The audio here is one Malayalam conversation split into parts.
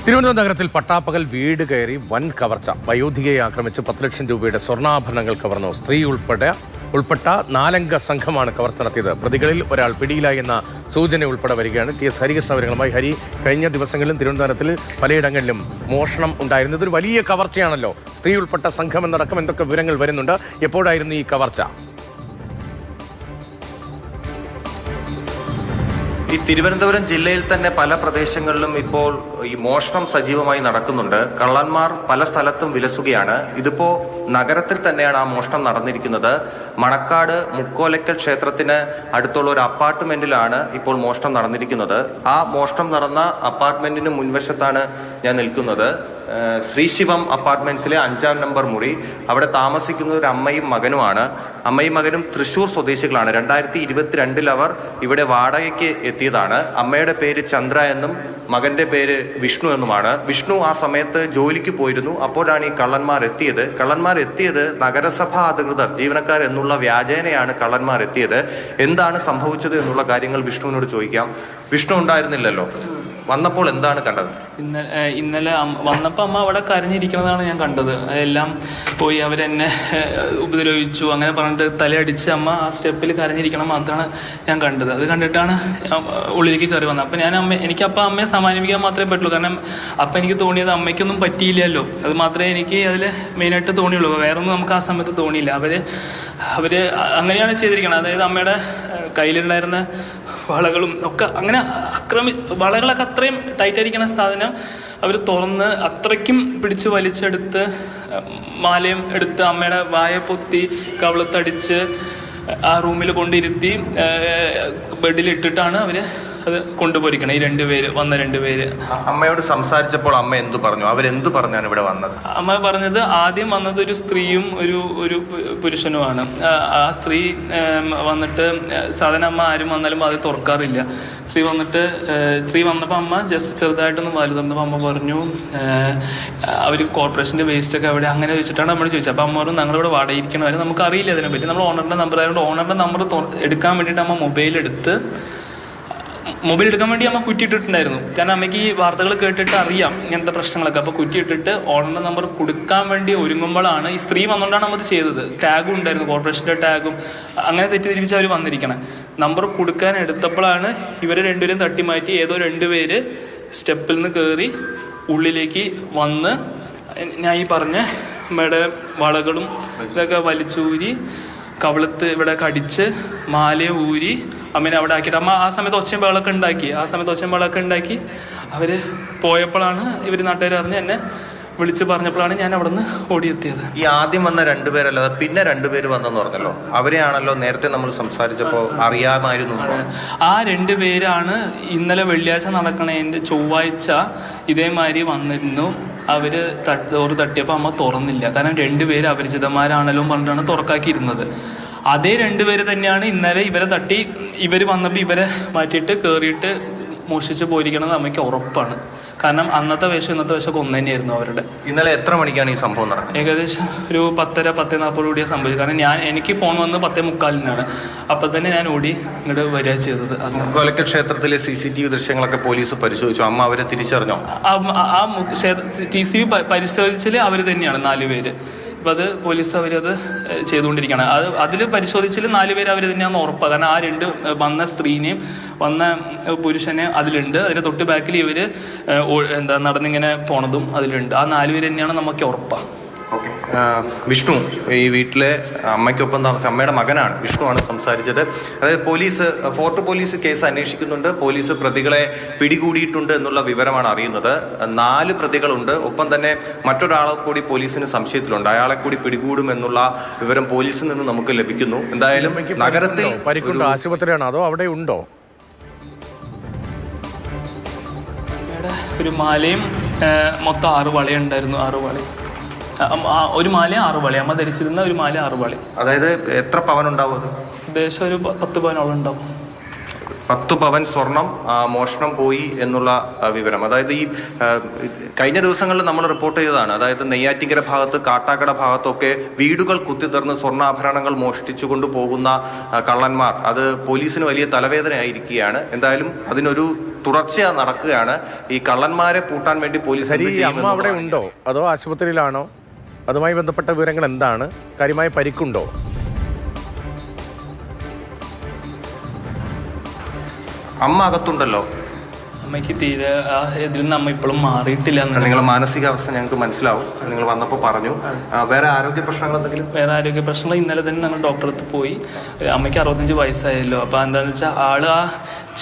തിരുവനന്തപുരം നഗരത്തിൽ പട്ടാപ്പകൽ വീട് കയറി വൻ കവർച്ച. വയോധികയെ ആക്രമിച്ച് 10 ലക്ഷം രൂപയുടെ സ്വർണ്ണാഭരണങ്ങൾ കവർന്നു. സ്ത്രീ ഉൾപ്പെട്ട 4 അംഗ സംഘമാണ് കവർച്ച നടത്തിയത്. പ്രതികളിൽ ഒരാൾ പിടിയിലായി എന്ന സൂചന ഉൾപ്പെടെ വരികയാണ്. TS ഹരികൃഷ്ണ വിവരങ്ങളുമായി. ഹരി, കഴിഞ്ഞ ദിവസങ്ങളിലും തിരുവനന്തപുരത്തിൽ പലയിടങ്ങളിലും മോഷണം ഉണ്ടായിരുന്നത് ഒരു വലിയ കവർച്ചയാണല്ലോ. സ്ത്രീ ഉൾപ്പെട്ട സംഘം എന്നടക്കം എന്തൊക്കെ വിവരങ്ങൾ വരുന്നുണ്ട്? എപ്പോഴായിരുന്നു ഈ കവർച്ച? ഈ തിരുവനന്തപുരം ജില്ലയിൽ തന്നെ പല പ്രദേശങ്ങളിലും ഇപ്പോൾ ഈ മോഷണം സജീവമായി നടക്കുന്നുണ്ട്. കള്ളന്മാർ പല സ്ഥലത്തും വിലസുകയാണ്. ഇതിപ്പോ നഗരത്തിൽ തന്നെയാണ് ആ മോഷണം നടന്നിരിക്കുന്നത്. മണക്കാട് മുക്കോലക്കൽ ക്ഷേത്രത്തിന് അടുത്തുള്ള ഒരു അപ്പാർട്ട്മെന്റിലാണ് ഇപ്പോൾ മോഷണം നടന്നിരിക്കുന്നത്. ആ മോഷണം നടന്ന അപ്പാർട്ട്മെന്റിന് മുൻവശത്താണ് ഞാൻ നിൽക്കുന്നത്. ശ്രീശിവം അപ്പാർട്ട്മെന്റ്സിലെ 5-ാം നമ്പർ മുറി. അവിടെ താമസിക്കുന്ന ഒരു അമ്മയും മകനുമാണ്. അമ്മയും മകനും തൃശൂർ സ്വദേശികളാണ്. 2022 അവർ ഇവിടെ വാടകയ്ക്ക് എത്തിയതാണ്. അമ്മയുടെ പേര് ചന്ദ്ര എന്നും മകന്റെ പേര് വിഷ്ണു എന്നുമാണ്. വിഷ്ണു ആ സമയത്ത് ജോലിക്ക് പോയിരുന്നു. അപ്പോഴാണ് ഈ കള്ളന്മാർ എത്തിയത് നഗരസഭാ അധികൃതർ, ജീവനക്കാർ എന്നുള്ള വ്യാജേനയാണ് കള്ളന്മാർ എത്തിയത്. എന്താണ് സംഭവിച്ചത് എന്നുള്ള കാര്യങ്ങൾ വിഷ്ണുവിനോട് ചോദിക്കാം. വിഷ്ണു ഉണ്ടായിരുന്നില്ലല്ലോ, വന്നപ്പോൾ എന്താണ് കണ്ടത്? ഇന്നലെ വന്നപ്പോൾ അമ്മ അവിടെ കരഞ്ഞിരിക്കുന്നതാണ് ഞാൻ കണ്ടത്. എല്ലാം പോയി അവരെന്നെ ഉപദ്രവിച്ചു അങ്ങനെ പറഞ്ഞിട്ട് തലയടിച്ച് അമ്മ ആ സ്റ്റെപ്പിൽ കരഞ്ഞിരിക്കണം മാത്രമാണ് ഞാൻ കണ്ടത്. അത് കണ്ടിട്ടാണ് ഉള്ളിലേക്ക് കയറി വന്നത്. അപ്പം എനിക്കപ്പം അമ്മയെ സമാനിപ്പിക്കാൻ മാത്രമേ പറ്റുള്ളൂ. കാരണം അപ്പം എനിക്ക് തോന്നിയത് അമ്മയ്ക്കൊന്നും പറ്റിയില്ലല്ലോ. അത് മാത്രമേ എനിക്ക് അതിൽ മെയിനായിട്ട് തോന്നിയുള്ളൂ. വേറൊന്നും നമുക്ക് ആ സമയത്ത് തോന്നിയില്ല. അവർ അങ്ങനെയാണ് ചെയ്തിരിക്കുന്നത്. അതായത് അമ്മയുടെ കയ്യിലുണ്ടായിരുന്ന വളകളും ഒക്കെ അങ്ങനെ വളകളൊക്കെ അത്രയും ടൈറ്റായിരിക്കുന്ന സാധനം അവർ തുറന്ന് അത്രയ്ക്കും പിടിച്ച് വലിച്ചെടുത്ത് മാലയും എടുത്ത് അമ്മയുടെ വായ പൊത്തി കവളത്തടിച്ച് ആ റൂമിൽ കൊണ്ടിരുത്തി ബെഡിലിട്ടിട്ടാണ് അവർ അത് കൊണ്ടുപോയിരിക്കണം. ഈ വന്ന രണ്ടുപേര് അമ്മയോട് സംസാരിച്ചപ്പോൾ അമ്മ എന്തു പറഞ്ഞു? അവരെന്തു പറഞ്ഞാണ് ഇവിടെ വന്നത്? അമ്മ പറഞ്ഞത് ആദ്യം വന്നത് ഒരു സ്ത്രീയും ഒരു പുരുഷനുമാണ്. ആ സ്ത്രീ വന്നിട്ട് സാധാരണ അമ്മ ആരും വന്നാലും അത് തുറക്കാറില്ല. സ്ത്രീ വന്നപ്പോൾ അമ്മ ജസ്റ്റ് ചെറുതായിട്ടൊന്ന് വാല് തുറന്നപ്പോൾ അമ്മ പറഞ്ഞു അവർ കോർപ്പറേഷൻ്റെ വേസ്റ്റൊക്കെ അവിടെ അങ്ങനെ വെച്ചിട്ടാണ് നമ്മൾ ചോദിച്ചത്. അപ്പോൾ അമ്മ പറഞ്ഞു ഞങ്ങളിവിടെ വാടകയിരിക്കണവരെ നമുക്ക് അറിയില്ല അതിനെപ്പറ്റി. നമ്മൾ ഓണറിൻ്റെ നമ്പർ ആയതുകൊണ്ട് ഓണറിൻ്റെ നമ്പർ എടുക്കാൻ വേണ്ടിയിട്ട് അമ്മ മൊബൈൽ എടുക്കാൻ വേണ്ടി അമ്മ കുറ്റിയിട്ടിട്ടുണ്ടായിരുന്നു. കാരണം അമ്മയ്ക്ക് ഈ വാർത്തകൾ കേട്ടിട്ട് അറിയാം ഇങ്ങനത്തെ പ്രശ്നങ്ങളൊക്കെ. അപ്പോൾ കുറ്റിയിട്ടിട്ട് ഓണറിൻ്റെ നമ്പർ കൊടുക്കാൻ വേണ്ടി ഒരുങ്ങുമ്പോഴാണ് ഈ സ്ത്രീ വന്നുകൊണ്ടാണ് നമ്മൾ ചെയ്തത്. ടാഗും ഉണ്ടായിരുന്നു, കോർപ്പറേഷൻ്റെ ടാഗും. അങ്ങനെ തെറ്റിദ്ധരിപ്പിച്ച് അവർ വന്നിരിക്കണം. നമ്പർ കൊടുക്കാൻ എടുത്തപ്പോഴാണ് ഇവരെ രണ്ടുപേരും തട്ടി മാറ്റി ഏതോ 2 പേര് സ്റ്റെപ്പിൽ നിന്ന് കയറി ഉള്ളിലേക്ക് വന്ന് ഞാൻ ഈ പറഞ്ഞ അമ്മയുടെ വളകളും ഇതൊക്കെ വലിച്ചൂരി കവിളത്ത് ഇവിടെ കടിച്ച് മാല ഊരി അമ്മേനെ അവിടെ ആക്കിയിട്ട് അമ്മ ആ സമയത്ത് ഒച്ചയും ബഹളമൊക്കെ ഉണ്ടാക്കി അവർ പോയപ്പോഴാണ് ഇവർ നാട്ടുകാർ അറിഞ്ഞ് എന്നെ വിളിച്ച് പറഞ്ഞപ്പോഴാണ് ഞാൻ അവിടെ നിന്ന് ഓടിയെത്തിയത്. ഈ ആദ്യം വന്ന 2 പേരല്ലാതെ പിന്നെ 2 പേര് വന്നെന്ന് പറഞ്ഞല്ലോ, അവരെയാണല്ലോ നേരത്തെ നമ്മൾ സംസാരിച്ചപ്പോൾ അറിയാമായിരുന്നു. ആ 2 പേരാണ് ഇന്നലെ വെള്ളിയാഴ്ച നടക്കണതിൻ്റെ ചൊവ്വാഴ്ച ഇതേമാതിരി വന്നിരുന്നു. അവർ ഡോറ് തട്ടിയപ്പോൾ അമ്മ തുറന്നില്ല. കാരണം 2 പേര് അപരിചിതന്മാരാണല്ലോ പറഞ്ഞിട്ടാണ് തുറക്കാക്കിയിരുന്നത്. അതേ 2 പേര് തന്നെയാണ് ഇന്നലെ ഇവരെ തട്ടി ഇവർ വന്നപ്പോൾ ഇവരെ മാറ്റിയിട്ട് കയറിയിട്ട് മോഷിച്ച് പോയിരിക്കണമെന്ന് അമ്മയ്ക്ക് ഉറപ്പാണ്. കാരണം അന്നത്തെ വേഷം ഇന്നത്തെ വേഷമൊക്കെ ഒന്ന് തന്നെയായിരുന്നു അവരുടെ. ഇന്നലെ എത്ര മണിക്കാണ് ഈ സംഭവം നടന്നത്? ഏകദേശം ഒരു 10:40 കൂടിയാണ് സംഭവിച്ചത്. കാരണം എനിക്ക് ഫോൺ വന്ന് 10:45 അപ്പം തന്നെ ഞാൻ ഓടി ഇങ്ങോട്ട് വരിക ചെയ്തത്. മുക്കോലക്കൽ ക്ഷേത്രത്തിലെ CCTV ദൃശ്യങ്ങളൊക്കെ പോലീസ് പരിശോധിച്ചു. അമ്മ അവരെ തിരിച്ചറിഞ്ഞോ? ആ TCV പരിശോധിച്ചാൽ അവർ തന്നെയാണ് 4 പേര്. അപ്പം അത് പോലീസ് അവരത് ചെയ്തുകൊണ്ടിരിക്കുകയാണ്. അതിൽ പരിശോധിച്ചാൽ 4 പേര് അവർ തന്നെയാണെന്ന് ഉറപ്പാണ്. കാരണം ആ 2 വന്ന സ്ത്രീനെയും വന്ന പുരുഷനെ അതിലുണ്ട്. അതിൻ്റെ തൊട്ട് ബാക്കിൽ ഇവർ നടന്നിങ്ങനെ പോണതും അതിലുണ്ട്. ആ 4 പേര് തന്നെയാണ് നമുക്ക് ഉറപ്പാണ്. ഓക്കെ, വിഷ്ണു ഈ വീട്ടിലെ അമ്മയ്ക്കൊപ്പം താമസിച്ച അമ്മയുടെ മകനാണ്. വിഷ്ണുവാണ് സംസാരിച്ചത്. അതായത് ഫോർട്ട് പോലീസ് കേസ് അന്വേഷിക്കുന്നുണ്ട്. പോലീസ് പ്രതികളെ പിടികൂടിയിട്ടുണ്ട് എന്നുള്ള വിവരമാണ് അറിയുന്നത്. 4 പ്രതികളുണ്ട്. ഒപ്പം തന്നെ മറ്റൊരാളെ കൂടി പോലീസിന് സംശയത്തിലുണ്ട്. അയാളെ കൂടി പിടികൂടും എന്നുള്ള വിവരം പോലീസിൽ നിന്ന് നമുക്ക് ലഭിക്കുന്നു. എന്തായാലും നഗരത്തിൽ ആശുപത്രിയാണോ അതോ അവിടെ ഉണ്ടോ? ഒരു മാലയും മൊത്തം 6 വളയുണ്ടായിരുന്നു. 6 വള, ഒരു മാല 6 വള. അമ്മ ധരിച്ചിരുന്ന ഒരു മാല 6 വള. അതായത് എത്ര പവൻ ഉണ്ടാവും? ഏകദേശം ഒരു 10 പവനോളം ഉണ്ടാവും. 10 പവൻ സ്വർണം മോഷണം പോയി എന്നുള്ള വിവരം. അതായത് ഈ കഴിഞ്ഞ ദിവസങ്ങളിൽ നമ്മൾ റിപ്പോർട്ട് ചെയ്തതാണ്. അതായത് നെയ്യാറ്റിങ്കര ഭാഗത്ത്, കാട്ടാക്കട ഭാഗത്തൊക്കെ വീടുകൾ കുത്തിത്തുറന്ന് സ്വർണ്ണാഭരണങ്ങൾ മോഷ്ടിച്ചു കൊണ്ടുപോകുന്ന കള്ളന്മാർ, അത് പോലീസിന് വലിയ തലവേദനയായിരിക്കുകയാണ്. എന്തായാലും അതിനൊരു തുടർച്ചയായി നടക്കുകയാണ്. ഈ കള്ളന്മാരെ പൂട്ടാൻ വേണ്ടി പോലീസ് എന്ത് ചെയ്യും അമ്മ അവിടെ ഉണ്ടോ അതോ ആശുപത്രിയിലാണോ? അതുമായി ബന്ധപ്പെട്ട വിവരങ്ങൾ എന്താണ്? കാര്യമായ പരിക്കുണ്ടോ? അമ്മ അകത്തുണ്ടല്ലോ. അമ്മയ്ക്ക് തീരെ ആ ഇതിൽ നിന്ന് അമ്മ ഇപ്പോഴും മാറിയിട്ടില്ല. നിങ്ങളുടെ മാനസികാവസ്ഥ ഞങ്ങൾക്ക് മനസ്സിലാവും. നിങ്ങൾ വന്നപ്പോൾ പറഞ്ഞു. വേറെ ആരോഗ്യ പ്രശ്നങ്ങൾ എന്തെങ്കിലും? വേറെ ആരോഗ്യ പ്രശ്നങ്ങൾ ഇന്നലെ തന്നെ ഞങ്ങൾ ഡോക്ടറെ അടുത്ത് പോയി. അമ്മയ്ക്ക് 65 വയസ്സായല്ലോ. അപ്പോൾ എന്താണെന്ന് വെച്ചാൽ ആള് ആ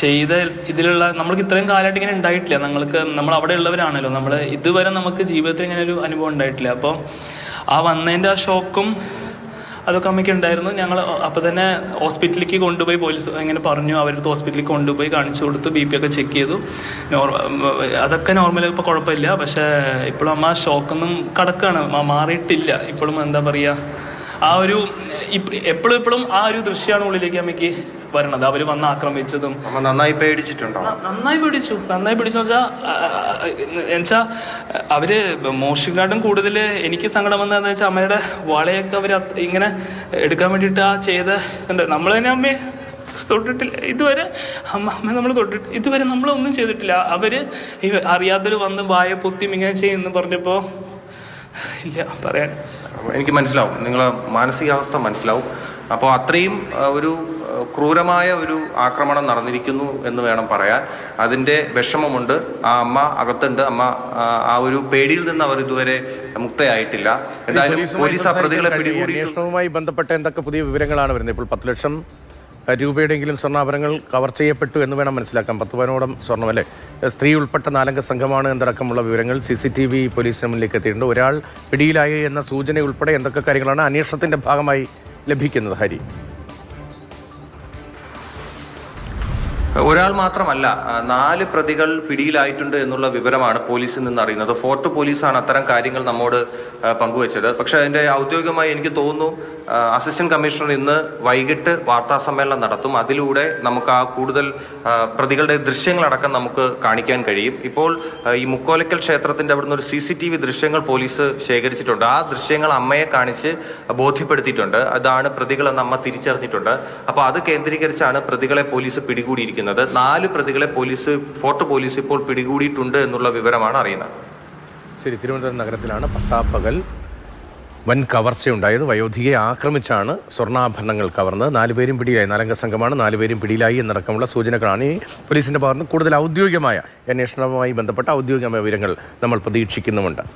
ചെയ്ത ഇതിലുള്ള നമ്മൾക്ക് ഇത്രയും കാലമായിട്ട് ഇങ്ങനെ ഉണ്ടായിട്ടില്ല. നമ്മൾ അവിടെ ഉള്ളവരാണല്ലോ. നമ്മൾ ഇതുവരെ നമുക്ക് ജീവിതത്തിൽ ഇങ്ങനെ ഒരു അനുഭവം ഉണ്ടായിട്ടില്ല. അപ്പോൾ ആ വന്നതിൻ്റെ ആ ഷോക്കും അതൊക്കെ അമ്മയ്ക്ക് ഉണ്ടായിരുന്നു. ഞങ്ങൾ അപ്പോൾ തന്നെ ഹോസ്പിറ്റലിലേക്ക് കൊണ്ടുപോയി, പോലീസ് ഇങ്ങനെ പറഞ്ഞു, അവരടുത്ത് ഹോസ്പിറ്റലിലേക്ക് കൊണ്ടുപോയി കാണിച്ചു കൊടുത്തു, BP ഒക്കെ ചെക്ക് ചെയ്തു. അതൊക്കെ നോർമൽ, ഇപ്പോൾ കുഴപ്പമില്ല. പക്ഷേ ഇപ്പോഴും അമ്മ ഷോക്കൊന്നും കിടക്കുകയാണ്, മാറിയിട്ടില്ല. ഇപ്പോഴും എന്താ പറയുക, ആ ഒരു എപ്പോഴും ആ ഒരു ദൃശ്യമാണ് ഉള്ളിലേക്ക് അമ്മയ്ക്ക് വരണത്. അവർ വന്ന് ആക്രമിച്ചതും. നന്നായി പേടിച്ചിട്ടുണ്ടോ? നന്നായി പിടിച്ചു എന്നുവെച്ചാൽ അവര് മോഷിക്കാട്ടും കൂടുതൽ എനിക്ക് സങ്കടം വന്നതെന്ന് വെച്ചാൽ അമ്മയുടെ വളയൊക്കെ അവർ ഇങ്ങനെ എടുക്കാൻ വേണ്ടിയിട്ട് ആ ചെയ്ത നമ്മൾ തന്നെ അമ്മയെ തൊട്ടിട്ടില്ല ഇതുവരെ. അമ്മ നമ്മൾ തൊട്ടിട്ട് ഇതുവരെ നമ്മളൊന്നും ചെയ്തിട്ടില്ല. അവര് അറിയാത്തൊരു വന്ന് വായ പൊത്തിയും ഇങ്ങനെ ചെയ്യുന്നു പറഞ്ഞപ്പോൾ ഇല്ല പറയാൻ. എനിക്ക് മനസ്സിലാവും, നിങ്ങളെ മാനസികാവസ്ഥ മനസ്സിലാവും. അപ്പോൾ അത്രയും ഒരു ക്രൂരമായ ഒരു ആക്രമണം നടന്നിരിക്കുന്നു എന്ന് വേണം പറയാൻ. അതിൻ്റെ വിഷമമുണ്ട്. ആ അമ്മ അകത്തുണ്ട്. അമ്മ ആ ഒരു പേടിയിൽ നിന്ന് അവർ ഇതുവരെ മുക്തയായിട്ടില്ല. എന്തായാലും പോലീസ് ആ പ്രതികളെ പിടികൂടി. അന്വേഷണവുമായി ബന്ധപ്പെട്ട എന്തൊക്കെ പുതിയ വിവരങ്ങളാണ് വരുന്നത്? ഇപ്പോൾ 10 ലക്ഷം രൂപയുടെയെങ്കിലും സ്വർണ്ണാഭരണങ്ങൾ കവർ ചെയ്യപ്പെട്ടു എന്ന് വേണം മനസ്സിലാക്കാൻ. 10 പവനോളം സ്വർണ്ണം, അല്ലേ? സ്ത്രീ ഉൾപ്പെട്ട 4 അംഗ സംഘമാണ് എന്നടക്കമുള്ള വിവരങ്ങൾ CCTV പോലീസിന് മുന്നിലേക്ക് എത്തിയിട്ടുണ്ട്. ഒരാൾ പിടിയിലായി എന്ന സൂചന ഉൾപ്പെടെ എന്തൊക്കെ കാര്യങ്ങളാണ് അന്വേഷണത്തിന്റെ ഭാഗമായി ലഭിക്കുന്നത്? ഹരി, ഒരാൾ മാത്രമല്ല, 4 പ്രതികൾ പിടിയിലായിട്ടുണ്ട് എന്നുള്ള വിവരമാണ് പോലീസിൽ നിന്ന് അറിയുന്നത്. ഫോർട്ട് പോലീസാണ് അത്തരം കാര്യങ്ങൾ നമ്മോട് പങ്കുവച്ചത്. പക്ഷേ അതിൻ്റെ ഔദ്യോഗികമായി എനിക്ക് തോന്നുന്നു അസിസ്റ്റന്റ് കമ്മീഷണർ ഇന്ന് വൈകിട്ട് വാർത്താ സമ്മേളനം നടത്തും. അതിലൂടെ നമുക്ക് ആ കൂടുതൽ പ്രതികളുടെ ദൃശ്യങ്ങളടക്കം നമുക്ക് കാണിക്കാൻ കഴിയും. ഇപ്പോൾ ഈ മുക്കോലക്കൽ ക്ഷേത്രത്തിന്റെ അവിടുന്ന് ഒരു CCTV ദൃശ്യങ്ങൾ പോലീസ് ശേഖരിച്ചിട്ടുണ്ട്. ആ ദൃശ്യങ്ങൾ അമ്മയെ കാണിച്ച് ബോധ്യപ്പെടുത്തിയിട്ടുണ്ട്. അതാണ് പ്രതികളെന്ന് അമ്മ തിരിച്ചറിഞ്ഞിട്ടുണ്ട്. അപ്പോൾ അത് കേന്ദ്രീകരിച്ചാണ് പ്രതികളെ പോലീസ് പിടികൂടിയിരിക്കുന്നത്. 4 പ്രതികളെ ഫോർട്ട് പോലീസ് ഇപ്പോൾ പിടികൂടിയിട്ടുണ്ട് എന്നുള്ള വിവരമാണ് അറിയുന്നത്. ശരി, തിരുവനന്തപുരം നഗരത്തിലാണ് പട്ടാപ്പകൽ വൻ കവർച്ചയുണ്ടായത്. വയോധികയെ ആക്രമിച്ചാണ് സ്വർണ്ണാഭരണങ്ങൾ കവർന്നത്. 4 പേരും പിടിയിലായി. 4 അംഗ സംഘമാണ്. 4 പേരും പിടിയിലായി എന്നടക്കമുള്ള സൂചനകളാണ് ഈ പോലീസിന്റെ ഭാഗത്ത് കൂടുതൽ ഔദ്യോഗികമായ അന്വേഷണവുമായി ബന്ധപ്പെട്ട ഔദ്യോഗികമായ വിവരങ്ങൾ നമ്മൾ പ്രതീക്ഷിക്കുന്നുമുണ്ട്.